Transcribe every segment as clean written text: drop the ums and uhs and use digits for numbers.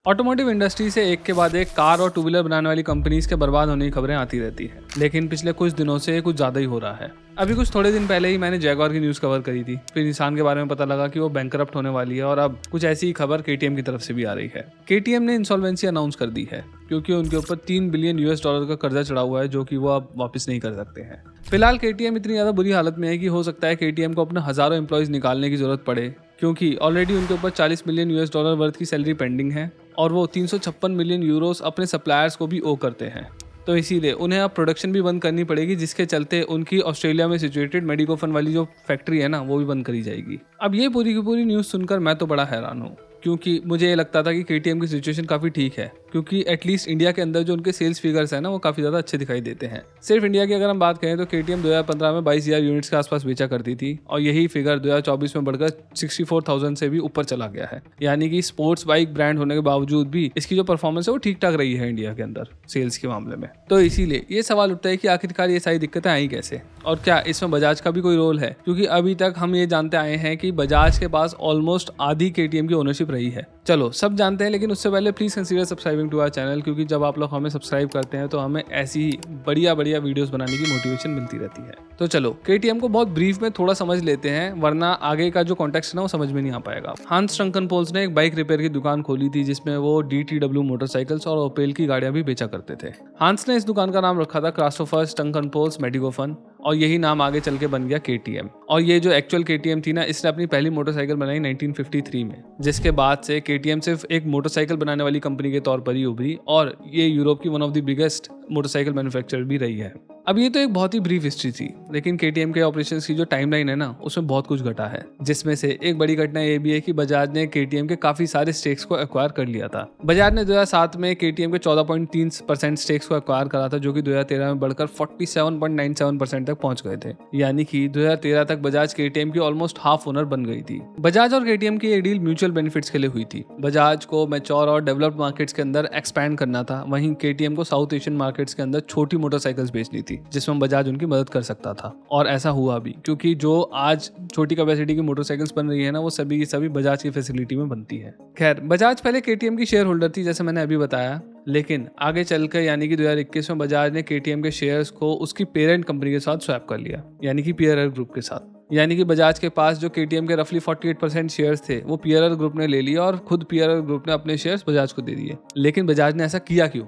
Automotive industry से एक के बाद एक कार और टू व्हीलर बनाने वाली कंपनीज के बर्बाद होने की खबरें आती रहती हैं, लेकिन पिछले कुछ दिनों से कुछ ज़्यादा ही हो रहा है। अभी कुछ थोड़े दिन पहले ही मैंने जैगवार की न्यूज़ कवर करी थी, फिर निसान के बारे में पता लगा कि वो बैंकरप्ट होने वाली है, और अब कुछ ऐसी ही खबर केटीएम की तरफ से भी आ रही है। केटीएम ने इंसॉल्वेंसी अनाउंस कर दी है क्योंकि उनके ऊपर $3 बिलियन का कर्जा चढ़ा हुआ है, जो कि वो अब वापस नहीं कर सकते हैं। फिलहाल केटीएम इतनी ज़्यादा बुरी हालत में है कि हो सकता है केटीएम को अपने हज़ारों एम्प्लॉयज़ निकालने की जरूरत पड़े, क्योंकि ऑलरेडी उनके ऊपर $40 मिलियन वर्थ की सैलरी पेंडिंग है और वो 356 मिलियन यूरोस अपने सप्लायर्स को भी ओ करते हैं। तो इसीलिए उन्हें अब प्रोडक्शन भी बंद करनी पड़ेगी, जिसके चलते उनकी ऑस्ट्रेलिया में सिचुएटेड मेडिकोफन वाली जो फैक्ट्री है ना, वो भी बंद करी जाएगी। अब ये पूरी की पूरी न्यूज़ सुनकर मैं तो बड़ा हैरान हूँ, क्योंकि मुझे ये लगता था कि केटीएम की सिचुएशन काफ़ी ठीक है, क्योंकि एटलीस्ट इंडिया के अंदर जो उनके सेल्स फिगर्स हैं ना, वो काफ़ी ज़्यादा अच्छे दिखाई देते हैं। सिर्फ इंडिया की अगर हम बात करें तो केटीएम 2015 में 22,000 यूनिट्स के आसपास बेचा करती थी, और यही फिगर 2024 में बढ़कर 64,000 से भी ऊपर चला गया है। यानी कि स्पोर्ट्स बाइक ब्रांड होने के बावजूद भी इसकी जो परफॉर्मेंस है वो ठीक ठाक रही है इंडिया के अंदर सेल्स के मामले में। तो इसीलिए ये सवाल उठता है कि आखिरकार ये सारी दिक्कतें आई कैसे, और क्या इसमें बजाज का भी कोई रोल है, क्योंकि अभी तक हम ये जानते आए हैं कि बजाज के पास ऑलमोस्ट आधी केटीएम की ओनरशिप रही है। चलो सब जानते हैं, लेकिन उससे पहले please consider subscribing to our channel, क्योंकि जब आप लोग हमें सब्सक्राइब करते हैं तो हमें ऐसी ही बढ़िया वीडियोस बनाने की मोटिवेशन मिलती रहती है। तो चलो केटीएम को बहुत ब्रीफ में थोड़ा समझ लेते हैं, वरना आगे का जो कॉन्टेक्स्ट है ना वो समझ में नहीं आ पाएगा। हांस ट्रंकनपोल्स ने एक बाइक रिपेयर की दुकान खोली थी, जिसमें वो DTW मोटरसाइकिल्स और ओपेल की गाड़ियां भी बेचा करते थे। हांस ने इस दुकान का नाम रखा था क्राइस्टोफर ट्रंकनपोल्स मेडिकोफन, और यही नाम आगे चल के बन गया केटीएम। और ये जो एक्चुअल केटीएम थी ना, इसने अपनी पहली मोटरसाइकिल बनाई 1953 में, जिसके बाद से केटीएम सिर्फ एक मोटरसाइकिल बनाने वाली कंपनी के तौर पर ही उभरी, और ये यूरोप की one of the biggest motorcycle manufacturer भी रही है। अब ये तो एक बहुत ही ब्रीफ हिस्ट्री थी, लेकिन केटीएम के ऑपरेशंस की जो टाइमलाइन है ना, उसमें बहुत कुछ घटा है, जिसमें से एक बड़ी घटना ये भी है कि बजाज ने केटीएम के काफी सारे स्टेक्स को एक्वायर कर लिया था। बजाज ने 2007 में केटीएम के 14.3% स्टेक्स को एक्वायर करा था, जो कि 2013 में बढ़कर 47.97% तक पहुंच गए थे। यानी कि 2013 तक बजाज केटीएम की ऑलमोस्ट हाफ ओनर बन गई थी। बजाज और केटीएम की ये डील म्यूचुअल बेनिफिट्स के लिए हुई थी। बजाज को मैच्योर और डेवलप्ड मार्केट्स के अंदर एक्सपैंड करना था, वहीं केटीएम को साउथ एशियन मार्केट्स के अंदर छोटी मोटरसाइकिल्स बेचनी थी, जिसमें बजाज उनकी मदद कर सकता था। और ऐसा हुआ भी, क्योंकि जो आज छोटी कैपेसिटी की मोटरसाइकिल्स बन रही है ना, वो सभी की सभी बजाज की फैसिलिटी में बनती है। खैर, बजाज पहले केटीएम की शेयर होल्डर थी, जैसे मैंने अभी बताया, लेकिन आगे चलकर यानी कि 2021 में बजाज ने केटीएम के शेयर्स को उसकी पेरेंट कंपनी के साथ स्वैप कर लिया, यानी कि पीआरआर ग्रुप के साथ। यानी कि बजाज के पास जो केटीएम के रफली 48% शेयर्स थे, वो पीआरआर ग्रुप ने ले लिया, और खुद पीआरआर ग्रुप ने अपने शेयर्स बजाज को दे दिए। लेकिन बजाज ने ऐसा किया क्यों?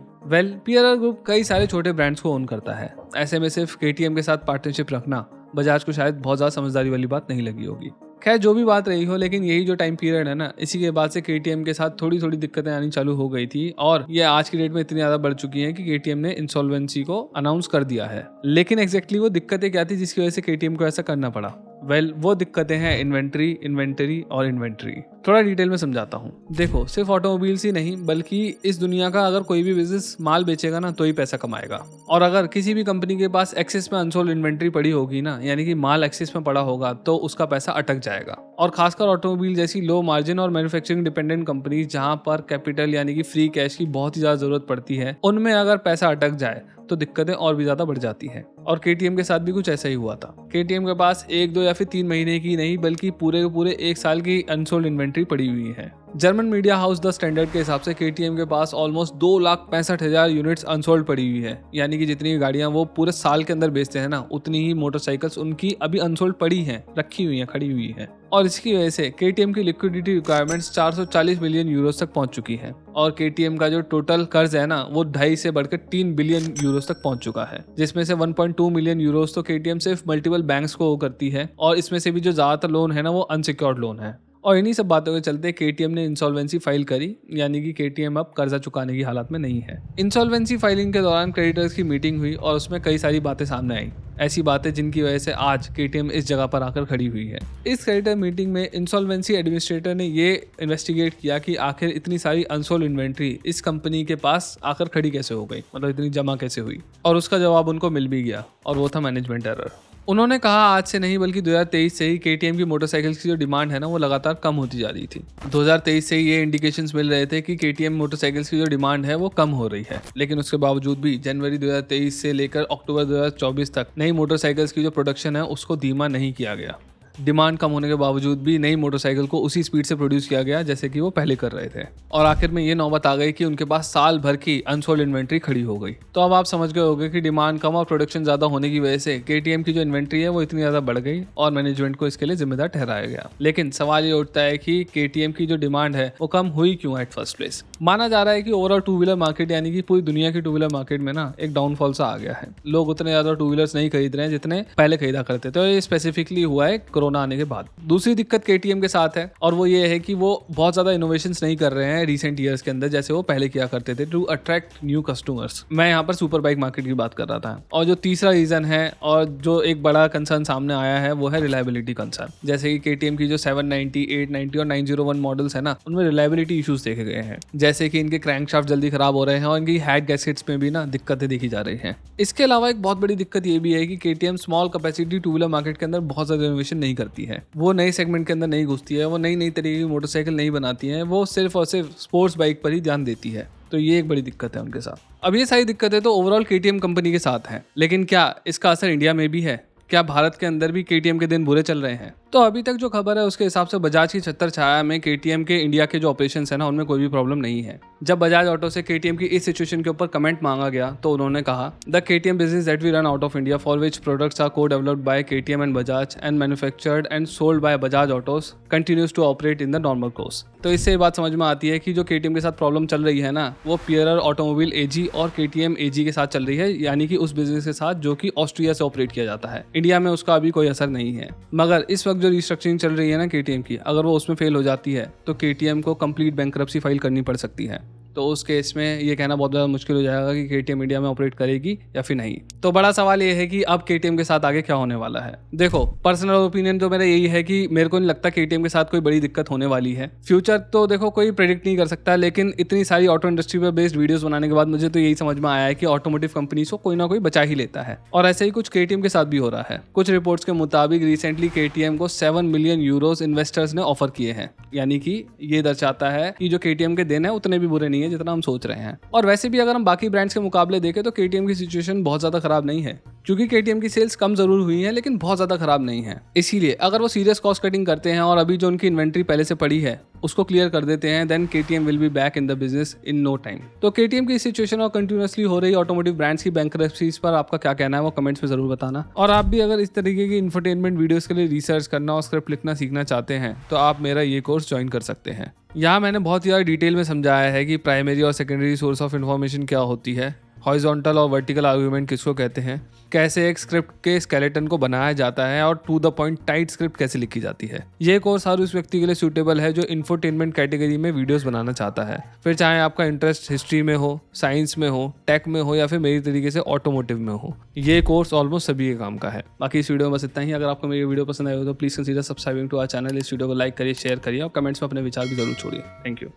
पीआरआर ग्रुप कई सारे छोटे ब्रांड्स को ओन करता है। ऐसे में सिर्फ केटीएम के साथ पार्टनरशिप रखना बजाज को शायद बहुत ज्यादा समझदारी वाली बात नहीं लगी होगी। खैर, जो भी बात रही हो, लेकिन यही जो टाइम पीरियड है ना, इसी के बाद से केटीएम के साथ थोड़ी थोड़ी दिक्कतें आनी चालू हो गई थी, और ये आज की डेट में इतनी ज्यादा बढ़ चुकी हैं कि केटीएम ने इंसॉल्वेंसी को अनाउंस कर दिया है। लेकिन एग्जैक्टली वो दिक्कतें क्या थी जिसकी वजह से केटीएम को ऐसा करना पड़ा? वो दिक्कतें हैं इन्वेंटरी। थोड़ा डिटेल में समझाता हूँ। देखो, सिर्फ ऑटोमोबाइल्स ही नहीं, बल्कि इस दुनिया का अगर कोई भी बिजनेस माल बेचेगा ना, तो ही पैसा कमाएगा। और अगर किसी भी कंपनी के पास एक्सेस में अनसोल्ड इन्वेंट्री पड़ी होगी ना, यानी कि माल एक्सेस में पड़ा होगा, तो उसका पैसा अटक जाएगा। और खासकर ऑटोमोबाइल जैसी लो मार्जिन और मैन्युफैक्चरिंग डिपेंडेंट कंपनी, जहां पर कैपिटल यानी कि फ्री कैश की बहुत ही ज्यादा जरूरत पड़ती है, उनमें अगर पैसा अटक जाए तो दिक्कतें और भी ज्यादा बढ़ जाती हैं। और केटीएम के साथ भी कुछ ऐसा ही हुआ था। केटीएम के पास 1, 2 या फिर 3 महीने की नहीं, बल्कि पूरे के पूरे 1 साल की अनसोल्ड इन्वेंट्री पड़ी हुई है। German media house the standard के हिसाब से केटीएम के पास ऑलमोस्ट 2,65,000 यूनिट्स अनसोल्ड पड़ी हुई है। यानी कि जितनी गाड़ियां वो पूरे साल के अंदर बेचते हैं ना, उतनी ही मोटरसाइकिल्स उनकी अभी अनसोल्ड पड़ी हैं, रखी हुई हैं, खड़ी हुई हैं। और इसकी वजह से केटीएम की लिक्विडिटी रिक्वायरमेंट्स 440 मिलियन यूरोस तक पहुंच चुकी है, और केटीएम का जो टोटल कर्ज है ना, वो 2.5 से बढ़कर 3 बिलियन यूरोस तक पहुंच चुका है, जिसमें से 1.2 मिलियन यूरोस तो केटीएम सिर्फ मल्टीपल बैंक्स को करती है, और इसमें से भी जो ज्यादातर लोन है ना, वो अनसिक्योर्ड लोन है। और इन्हीं सब बातों के चलते केटीएम ने इंसॉल्वेंसी फाइल करी, यानी कि केटीएम अब कर्जा चुकाने की हालत में नहीं है। इंसॉल्वेंसी फाइलिंग के दौरान क्रेडिटर्स की मीटिंग हुई, और उसमें कई सारी बातें सामने आई, ऐसी बातें जिनकी वजह से आज केटीएम इस जगह पर आकर खड़ी हुई है। इस क्रेडिटर मीटिंग में इंसॉल्वेंसी एडमिनिस्ट्रेटर ने ये इन्वेस्टिगेट किया कि आखिर इतनी सारी अनसोल्ड इन्वेंट्री इस कंपनी के पास आकर खड़ी कैसे हो गई, मतलब इतनी जमा कैसे हुई। और उसका जवाब उनको मिल भी गया, और वो था मैनेजमेंट एरर। उन्होंने कहा आज से नहीं, बल्कि 2023 से ही केटीएम की मोटरसाइकिल्स की जो डिमांड है ना, वो लगातार कम होती जा रही थी। 2023 से ही ये इंडिकेशंस मिल रहे थे कि केटीएम मोटरसाइकिल्स की जो डिमांड है वो कम हो रही है, लेकिन उसके बावजूद भी जनवरी 2023 से लेकर अक्टूबर 2024 तक नई मोटरसाइकिल्स की जो प्रोडक्शन है उसको धीमा नहीं किया गया। डिमांड कम होने के बावजूद भी नई मोटरसाइकिल को उसी स्पीड से प्रोड्यूस किया गया जैसे कि वो पहले कर रहे थे। और आखिर में ये नौबत आ गई कि उनके पास साल भर की अनसोल्ड इन्वेंट्री खड़ी हो गई। तो अब आप समझ गए होंगे कि डिमांड कम और प्रोडक्शन ज्यादा होने की वजह से KTM की जो इन्वेंट्री है वो इतनी ज्यादा बढ़ गई और मैनेजमेंट को इसके लिए जिम्मेदार ठहराया गया। लेकिन सवाल ये उठता है कि KTM की जो डिमांड है वो कम हुई क्यों एट फर्स्ट प्लेस। माना जा रहा है कि ओवरऑल टू व्हीलर मार्केट यानी कि पूरी दुनिया की टू व्हीलर मार्केट में ना एक डाउनफॉल सा आ गया है। लोग उतने ज्यादा टू व्हीलर्स नहीं खरीद रहे हैं जितने पहले खरीदा करते थे। तो ये स्पेसिफिकली हुआ है कोरोना आने के बाद। दूसरी दिक्कत KTM के साथ है और वो ये है कि वो बहुत ज्यादा इनोवेशंस नहीं कर रहे हैं रिसेंट ईयर्स के अंदर जैसे वो पहले किया करते थे टू अट्रैक्ट न्यू कस्टमर्स। मैं यहाँ पर सुपर बाइक मार्केट की बात कर रहा था। और जो तीसरा रीजन है और जो एक बड़ा कंसर्न सामने आया है वो है रिलायबिलिटी कंसर्न। जैसे कि KTM की जो 790, 890 और 901 मॉडल्स है ना, उनमें रिलायबिलिटी इश्यूज देखे गए हैं। जैसे कि इनके क्रैंकशाफ्ट जल्दी खराब हो रहे हैं और इनकी हेड गैस्केट्स में भी ना दिक्कतें देखी जा रही हैं। इसके अलावा एक बहुत बड़ी दिक्कत ये भी है कि KTM small capacity two wheeler market के अंदर बहुत ज्यादा इनोवेशन नहीं करती है। वो नए सेगमेंट के अंदर नहीं घुसती है, वो नई नई तरीके की मोटरसाइकिल नहीं बनाती है, वो सिर्फ और सिर्फ स्पोर्ट्स बाइक पर ही ध्यान देती है। तो ये एक बड़ी दिक्कत है उनके साथ। अब ये सारी दिक्कतें तो ओवरऑल KTM कंपनी के साथ हैं, लेकिन क्या इसका असर इंडिया में भी है? क्या भारत के अंदर भी KTM के दिन बुरे चल रहे हैं? तो अभी तक जो खबर है उसके हिसाब से बजाज की छत्तर छाया में KTM के इंडिया के जो ऑपरेशंस है ना, उनमें कोई भी प्रॉब्लम नहीं है। जब बजाज ऑटो से KTM की इस सिचुएशन के ऊपर कमेंट मांगा गया तो उन्होंने कहा, the KTM business that we run out of India for which products are co-developed by KTM and Bajaj and manufactured and sold by Bajaj autos continues to operate in the normal course. तो इससे ये बात समझ में आती है कि जो KTM के साथ प्रॉब्लम चल रही है ना, वो पियरर ऑटोमोबाइल AG और KTM AG के साथ चल रही है, यानी कि उस बिजनेस के साथ जो कि ऑस्ट्रिया से ऑपरेट किया जाता है। इंडिया में उसका अभी कोई असर नहीं है। मगर इस वक्त जो रिस्ट्रक्चरिंग चल रही है ना KTM की, अगर वो उसमें फेल हो जाती है तो KTM को कंप्लीट बैंकरप्सी फाइल करनी पड़ सकती है। तो उस केस में ये कहना बहुत ज़्यादा मुश्किल हो जाएगा कि KTM इंडिया में ऑपरेट करेगी या फिर नहीं। तो बड़ा सवाल ये है कि अब KTM के साथ आगे क्या होने वाला है। देखो, पर्सनल ओपिनियन तो मेरा यही है कि मेरे को नहीं लगता KTM के साथ कोई बड़ी दिक्कत होने वाली है। फ्यूचर तो देखो कोई प्रेडिक्ट नहीं कर सकता, लेकिन इतनी सारी ऑटो इंडस्ट्री पर बेस्ड वीडियोस बनाने के बाद मुझे तो यही समझ में आया है कि ऑटोमोटिव कंपनीज को कोई ना कोई बचा ही लेता है। और ऐसे ही कुछ KTM के साथ भी हो रहा है। कुछ रिपोर्ट्स के मुताबिक रिसेंटली KTM को 7 मिलियन यूरोस इन्वेस्टर्स ने ऑफर किए हैं, यानी कि ये दर्शाता है कि जो KTM के दिन है उतने भी बुरे नहीं है जितना हम सोच रहे हैं। और वैसे भी अगर हम बाकी ब्रांड्स के मुकाबले देखें तो KTM की सिचुएशन बहुत ज्यादा खराब नहीं है, क्योंकि KTM की सेल्स कम जरूर हुई है लेकिन बहुत ज्यादा खराब नहीं है। इसीलिए अगर वो सीरियस कॉस्ट कटिंग करते हैं और अभी जो उनकी इन्वेंट्री पहले से पड़ी है उसको क्लियर कर देते हैं, then KTM will be back in the business in no time. तो KTM की सिचुएशन और कंटिन्यूअसली हो रही ऑटोमोटिव ब्रांड्स की बैंकरप्सीज पर आपका क्या कहना है वो कमेंट्स में जरूर बताना। और आप भी अगर इस तरीके की इंफरटेनमेंट वीडियोस के लिए रिसर्च करना और स्क्रिप्ट लिखना सीखना चाहते हैं तो आप मेरा ये कोर्स ज्वाइन कर सकते हैं। यहाँ मैंने बहुत ज़्यादा डिटेल में समझाया है कि प्राइमरी और सेकेंडरी सोर्स ऑफ इन्फॉर्मेशन क्या होती है, हॉरिजॉन्टल और वर्टिकल आर्गुमेंट किसको कहते हैं, कैसे एक स्क्रिप्ट के स्केलेटन को बनाया जाता है और to the point tight script कैसे लिखी जाती है। ये कोर्स हर उस व्यक्ति के लिए सूटेबल है जो इंफोटेनमेंट कैटेगरी में वीडियोस बनाना चाहता है, फिर चाहे आपका इंटरेस्ट हिस्ट्री में हो, साइंस में हो, टेक में हो या फिर मेरी तरीके से ऑटोमोटिव में हो। ये कोर्स ऑलमोस्ट सभी के काम का है। बाकी इस वीडियो में बस इतना ही। अगर आपको मेरी वीडियो पसंद आई हो तो please consider subscribing to our channel. इस वीडियो को लाइक करिए, शेयर करिए और कमेंट्स में अपने विचार भी जरूर छोड़िए। Thank you.